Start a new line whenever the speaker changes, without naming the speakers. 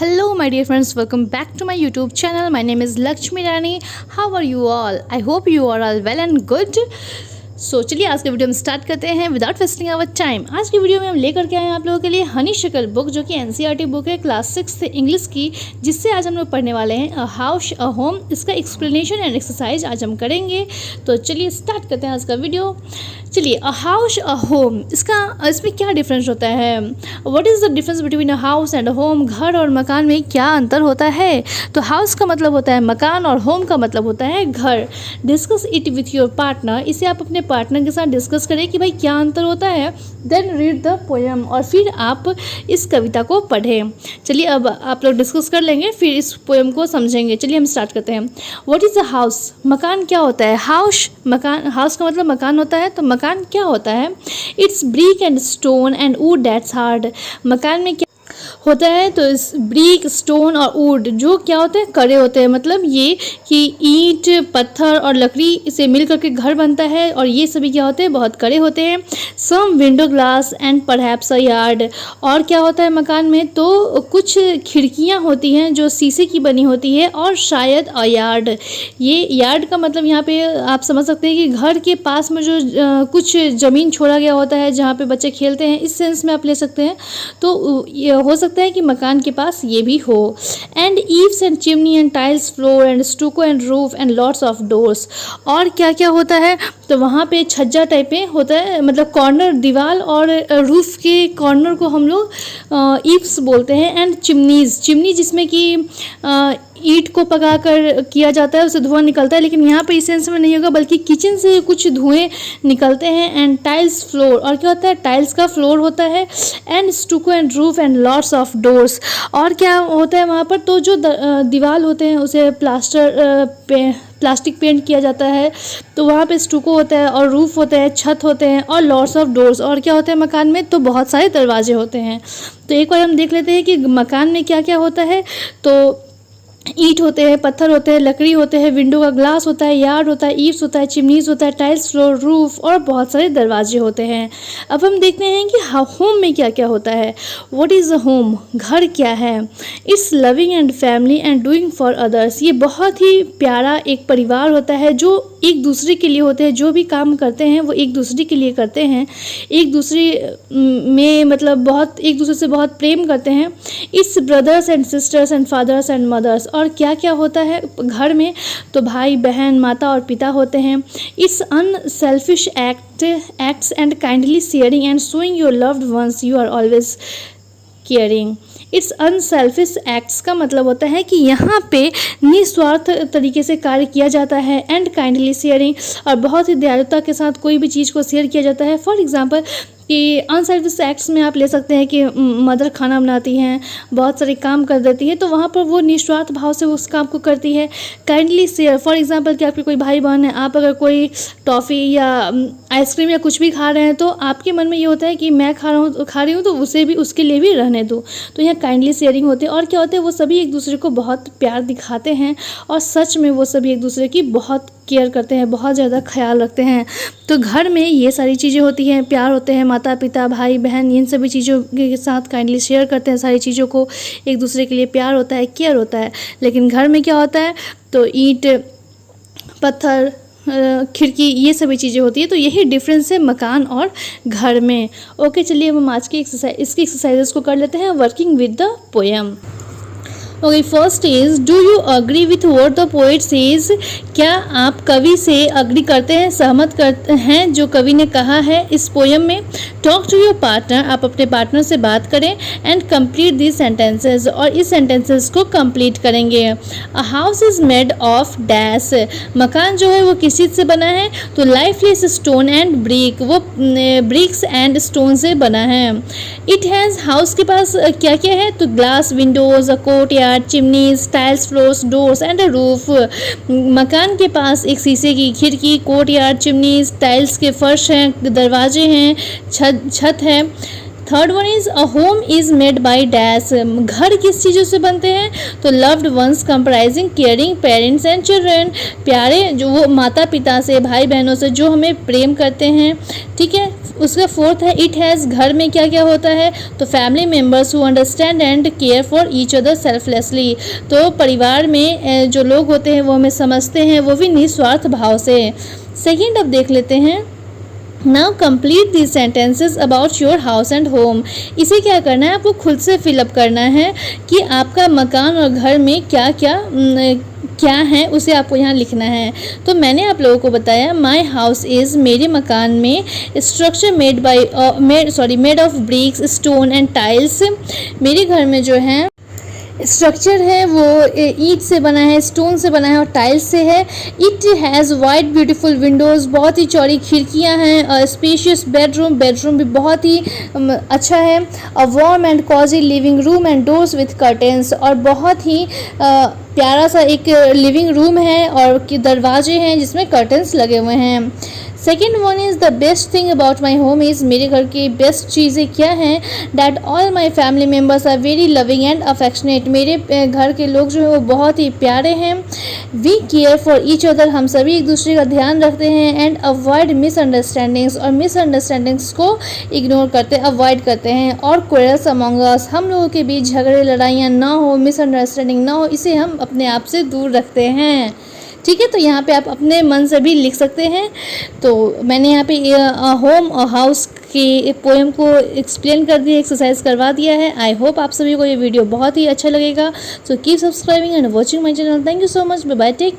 Hello, my dear friends. Welcome back to my YouTube channel. My name is Lakshmi Rani. How are you all? I hope you are all well and good. चलिए आज के video में start करते हैं without wasting our time. आज की video में हम लेकर के आए हैं आप लोगों के लिए हनी शक्ल बुक, जो कि एनसीईआरटी बुक है क्लास 6 से इंग्लिश की, जिससे आज हम लोग पढ़ने वाले हैं अ हाउस अ होम। इसका एक्सप्लेनेशन एंड एक्सरसाइज आज हम करेंगे। तो चलिए स्टार्ट करते हैं आज का वीडियो। चलिए, अ हाउस अ होम, इसमें क्या डिफरेंस होता है? What is the difference between a house and a home? घर और मकान में क्या अंतर होता है? तो हाउस का मतलब होता है मकान और होम का मतलब होता है घर। Discuss it with your partner, इसे आप अपने पार्टनर के साथ डिस्कस करें कि भाई क्या अंतर होता है। देन रीड द पोएम, और फिर आप इस कविता को पढ़ें। चलिए अब आप लोग डिस्कस कर लेंगे, फिर इस पोएम को समझेंगे। चलिए हम स्टार्ट करते हैं। What is a house? मकान क्या होता है? हाउस का मतलब मकान होता है। तो मकान क्या होता है? It's brick and stone and would that's hard. मकान में क्या होता है? तो इस ब्रिक, स्टोन और वुड जो क्या होते हैं? कड़े होते हैं। मतलब ये कि ईंट, पत्थर और लकड़ी से मिल करके घर बनता है, और ये सभी क्या होते हैं? बहुत कड़े होते हैं। Some window glass and perhaps a yard. और क्या होता है मकान में? तो कुछ खिड़कियां होती हैं जो शीशे की बनी होती है, और शायद अ यार्ड। ये यार्ड का मतलब यहाँ पे आप समझ सकते हैं कि घर के पास में जो कुछ ज़मीन छोड़ा गया होता है जहाँ पे बच्चे खेलते हैं, इस सेंस में आप ले सकते हैं। तो ये हो सकता है कि मकान के पास ये भी हो। And eaves and chimney and tiles, floor and stucco and roof and lots of doors. और क्या क्या होता है? तो वहाँ पे छज्जा टाइप में होता है, मतलब कॉर्नर, दीवार और रूफ के कॉर्नर को हम लोग ईव्स बोलते हैं। एंड चिमनी जिसमें कि ईंट को पकाकर किया जाता है, उससे धुआं निकलता है, लेकिन यहाँ पे इस सेंस में नहीं होगा, बल्कि किचन से कुछ धुएं निकलते हैं। एंड टाइल्स, फ्लोर, और क्या होता है? टाइल्स का फ्लोर होता है। And stucco and roof and lots of doors. और क्या होता है वहाँ पर? तो जो दीवार होते हैं उसे प्लास्टिक पेंट किया जाता है, तो वहाँ पे स्टूको होता है, और रूफ होता है, छत होते हैं, और लॉट्स ऑफ डोर्स। और क्या होता है मकान में? तो बहुत सारे दरवाजे होते हैं। तो एक बार हम देख लेते हैं कि मकान में क्या क्या होता है। तो ईंट होते हैं, पत्थर होते हैं, लकड़ी होते हैं, विंडो का ग्लास होता है, यार्ड होता है, ईव्स होता है, चिमनीज होता है, टाइल्स, फ्लोर, रूफ, और बहुत सारे दरवाजे होते हैं। अब हम देखते हैं कि होम में क्या क्या होता है। What is a home? घर क्या है? It's loving and family and doing for others. ये बहुत ही प्यारा एक परिवार होता है जो एक दूसरे के लिए होते हैं। जो भी काम करते हैं वो एक दूसरे के लिए करते हैं, एक दूसरे में मतलब बहुत एक दूसरे से बहुत प्रेम करते हैं। It's brothers and sisters and fathers and mothers. और क्या क्या होता है घर में? तो भाई, बहन, माता और पिता होते हैं। It's unselfish acts and kindly sharing and showing your loved ones you are always caring. It's unselfish acts का मतलब होता है कि यहाँ पे निस्वार्थ तरीके से कार्य किया जाता है। एंड काइंडली शेयरिंग, और बहुत ही दयालुता के साथ कोई भी चीज़ को शेयर किया जाता है। फॉर एग्जांपल कि अनसेल्फिश एक्ट्स में आप ले सकते हैं कि मदर खाना बनाती हैं, बहुत सारे काम कर देती है, तो वहाँ पर वो निस्वार्थ भाव से उस काम को करती है। काइंडली शेयर, फॉर एग्जांपल कि आपके कोई भाई बहन है, आप अगर कोई टॉफ़ी या आइसक्रीम या कुछ भी खा रहे हैं, तो आपके मन में ये होता है कि मैं खा रही हूँ तो उसे भी, उसके लिए भी रहने दो। तो यहाँ काइंडली शेयरिंग होती है। और क्या होता है? वो सभी एक दूसरे को बहुत प्यार दिखाते हैं, और सच में वो सभी एक दूसरे की बहुत केयर करते हैं, बहुत ज़्यादा ख्याल रखते हैं। तो घर में ये सारी चीज़ें होती हैं, प्यार होते हैं, माता पिता, भाई बहन, इन सभी चीज़ों के साथ काइंडली शेयर करते हैं सारी चीज़ों को, एक दूसरे के लिए प्यार होता है, केयर होता है। लेकिन घर में क्या होता है? तो ईंट, पत्थर, खिड़की, ये सभी चीज़ें होती है। तो यही डिफरेंस है मकान और घर में। ओके, चलिए अब हम आज की इसकी एक्सरसाइजेस को कर लेते हैं, working with the poem. Okay, first is, do you agree with what the poet says? क्या आप कवि से अग्री करते हैं, सहमत करते हैं जो कवि ने कहा है इस पोएम में? टॉक टू योर पार्टनर, आप अपने पार्टनर से बात करें। एंड कंप्लीट दिस सेंटेंसेस, और इस सेंटेंसेस को कंप्लीट करेंगे। A house is made of dash, मकान जो है वो किस चीज़ से बना है? तो लाइफलेस स्टोन एंड ब्रिक, वो ब्रिक्स एंड स्टोन से बना है। इट हैज़, हाउस के पास क्या क्या है? तो glass, Windows, a court yard, chimneys, tiles, floors, doors and roof. मकान के पास एक शीशे की खिड़की, कोर्ट यार्ड, चिमनीज, टाइल्स के फर्श हैं, दरवाजे हैं, छत है। Third one is, a home is made by dash, घर किस चीज़ों से बनते हैं? तो loved ones comprising caring parents and children, प्यारे जो वो माता पिता से, भाई बहनों से जो हमें प्रेम करते हैं, ठीक है, उसका फोर्थ है इट हैज़, घर में क्या क्या होता है, तो family members who understand and care for each other selflessly, तो परिवार में जो लोग होते हैं वो हमें समझते हैं, वो भी निस्वार्थ भाव से। सेकेंड अब देख लेते हैं, now complete the sentences about your house and home. इसे क्या करना है, आपको खुद से फिलअप करना है कि आपका मकान और घर में क्या क्या है, उसे आपको यहाँ लिखना है। तो मैंने आप लोगों को बताया माई हाउस इज़, मेरे मकान में structure made of BRICS, stone and tiles, मेरे घर में जो है स्ट्रक्चर है वो ईंट से बना है, स्टोन से बना है और टाइल्स से है। It has wide beautiful Windows, बहुत ही चौड़ी खिड़कियां हैं, और स्पेशियस बेडरूम भी बहुत ही अच्छा है। A warm and cosy living room and doors with curtains, और बहुत ही प्यारा सा एक लिविंग रूम है और दरवाजे हैं जिसमें कर्टेंस लगे हुए हैं। Second one is the best thing about my home is, मेरे घर की बेस्ट चीज़ें क्या हैं, that all my family members are very loving and affectionate, मेरे घर के लोग जो हैं वो बहुत ही प्यारे हैं। We care for each other, हम सभी एक दूसरे का ध्यान रखते हैं। एंड अवॉइड मिसअंडरस्टैंडिंग्स, और मिसअंडरस्टैंडिंग्स को इग्नोर करते हैं, अवॉइड करते हैं। और क्वेरल्स अमंग अस, हम लोगों के बीच झगड़े लड़ाइयाँ ना हो, मिसअंडरस्टैंडिंग ना हो, इसे हम अपने आप से दूर रखते हैं। ठीक है, तो यहाँ पे आप अपने मन से भी लिख सकते हैं। तो मैंने यहाँ पे होम और हाउस की पोएम को एक्सप्लेन कर दिया, एक्सरसाइज करवा दिया है। आई होप आप सभी को ये वीडियो बहुत ही अच्छा लगेगा। So keep subscribing and watching my channel. Thank you so much, bye bye, take.